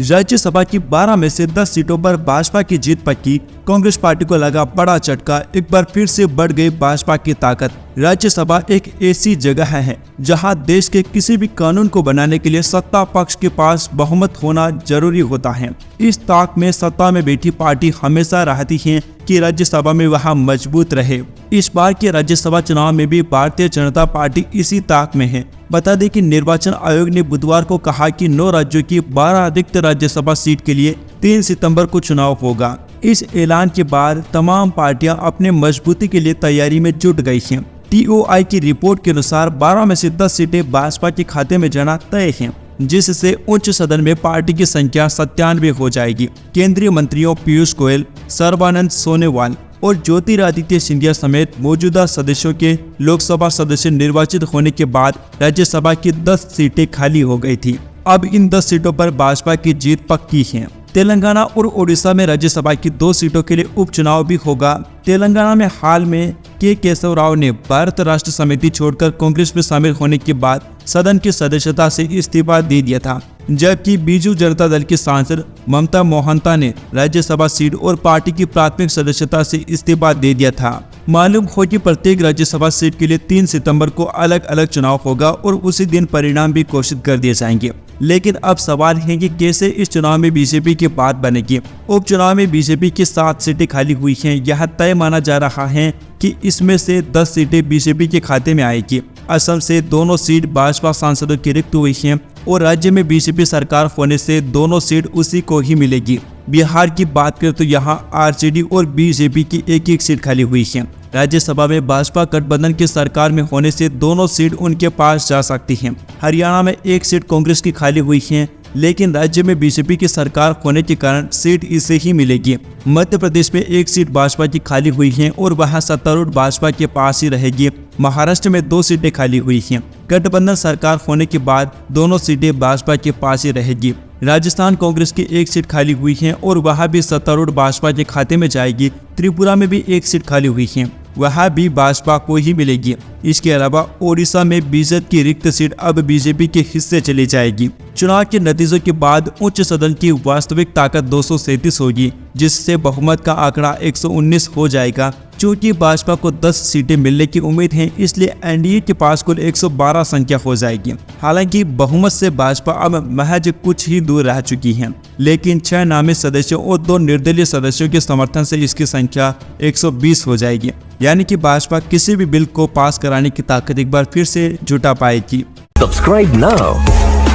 राज्यसभा की 12 में से 10 सीटों पर भाजपा की जीत पक्की। कांग्रेस पार्टी को लगा बड़ा झटका, एक बार फिर से बढ़ गई भाजपा की ताकत। राज्यसभा एक ऐसी जगह है जहां देश के किसी भी कानून को बनाने के लिए सत्ता पक्ष के पास बहुमत होना जरूरी होता है। इस ताक में सत्ता में बैठी पार्टी हमेशा रहती है कि राज्यसभा में वहां मजबूत रहे। इस बार के राज्यसभा चुनाव में भी भारतीय जनता पार्टी इसी ताक में है। बता दें कि निर्वाचन आयोग ने बुधवार को कहा कि 9 राज्यों की 12 रिक्त राज्यसभा सीट के लिए 3 सितंबर को चुनाव होगा। इस ऐलान के बाद तमाम पार्टियां अपने मजबूती के लिए तैयारी में जुट गई हैं। TOI की रिपोर्ट के अनुसार 12 में से 10 सीटें भाजपा के खाते में जाना तय हैं, जिससे उच्च सदन में पार्टी की संख्या 97 हो जाएगी। केंद्रीय मंत्रियों पीयूष गोयल, सर्बानंद सोनोवाल और ज्योतिरादित्य सिंधिया समेत मौजूदा सदस्यों के लोकसभा सदस्य निर्वाचित होने के बाद राज्यसभा की 10 सीटें खाली हो गई थी। अब इन 10 सीटों पर भाजपा की जीत पक्की है। तेलंगाना और ओडिशा में राज्यसभा की 2 सीटों के लिए उपचुनाव भी होगा। तेलंगाना में हाल में के केशव राव ने भारत राष्ट्र समिति छोड़कर कांग्रेस में शामिल होने के बाद सदन की सदस्यता से इस्तीफा दे दिया था, जबकि बीजू जनता दल की सांसद ममता मोहंता ने राज्यसभा सीट और पार्टी की प्राथमिक सदस्यता से इस्तीफा दे दिया था। मालूम हो कि प्रत्येक राज्यसभा सीट के लिए 3 सितंबर को अलग अलग चुनाव होगा और उसी दिन परिणाम भी घोषित कर दिए जाएंगे। लेकिन अब सवाल है कि कैसे इस चुनाव में बीजेपी की बात बनेगी। उपचुनाव में बीजेपी की 7 सीटें खाली हुई हैं। यह तय माना जा रहा है कि इसमें से 10 सीटें बीजेपी के खाते में आएगी। असम से दोनों सीट भाजपा सांसदों की रिक्त हुई हैं और राज्य में बीजेपी सरकार होने से दोनों सीट उसी को ही मिलेगी। बिहार की बात करें तो यहाँ आरजेडी और बीजेपी की एक सीट खाली हुई है। राज्यसभा में भाजपा गठबंधन की सरकार में होने से दोनों सीट उनके पास जा सकती हैं। हरियाणा में 1 सीट कांग्रेस की खाली हुई है, लेकिन राज्य में बीजेपी की सरकार होने के कारण सीट इसे ही मिलेगी। मध्य प्रदेश में 1 सीट भाजपा की खाली हुई है और वहां सत्तारूढ़ भाजपा के पास ही रहेगी। महाराष्ट्र में 2 सीटें खाली हुई हैं। गठबंधन सरकार होने के बाद दोनों सीटें भाजपा के पास ही रहेगी। राजस्थान कांग्रेस की 1 सीट खाली हुई है और वहां भी सत्तारूढ़ भाजपा के खाते में जाएगी। त्रिपुरा में भी 1 सीट खाली हुई है, वह भी भाजपा को ही मिलेगी। इसके अलावा ओडिशा में बीजेपी की रिक्त सीट अब बीजेपी के हिस्से चली जाएगी। चुनाव के नतीजों के बाद उच्च सदन की वास्तविक ताकत 237 होगी, जिससे बहुमत का आंकड़ा 119 हो जाएगा। चूंकि भाजपा को 10 सीटें मिलने की उम्मीद है, इसलिए एनडीए के पास कुल 112 संख्या हो जाएगी। हालांकि बहुमत से भाजपा अब महज कुछ ही दूर रह चुकी है, लेकिन 6 नामित सदस्यों और 2 निर्दलीय सदस्यों के समर्थन से इसकी संख्या 120 हो जाएगी। यानी कि भाजपा किसी भी बिल को पास कराने की ताकत एक बार फिर से जुटा पाएगी। Subscribe now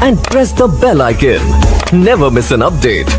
and press the bell icon. Never miss an update.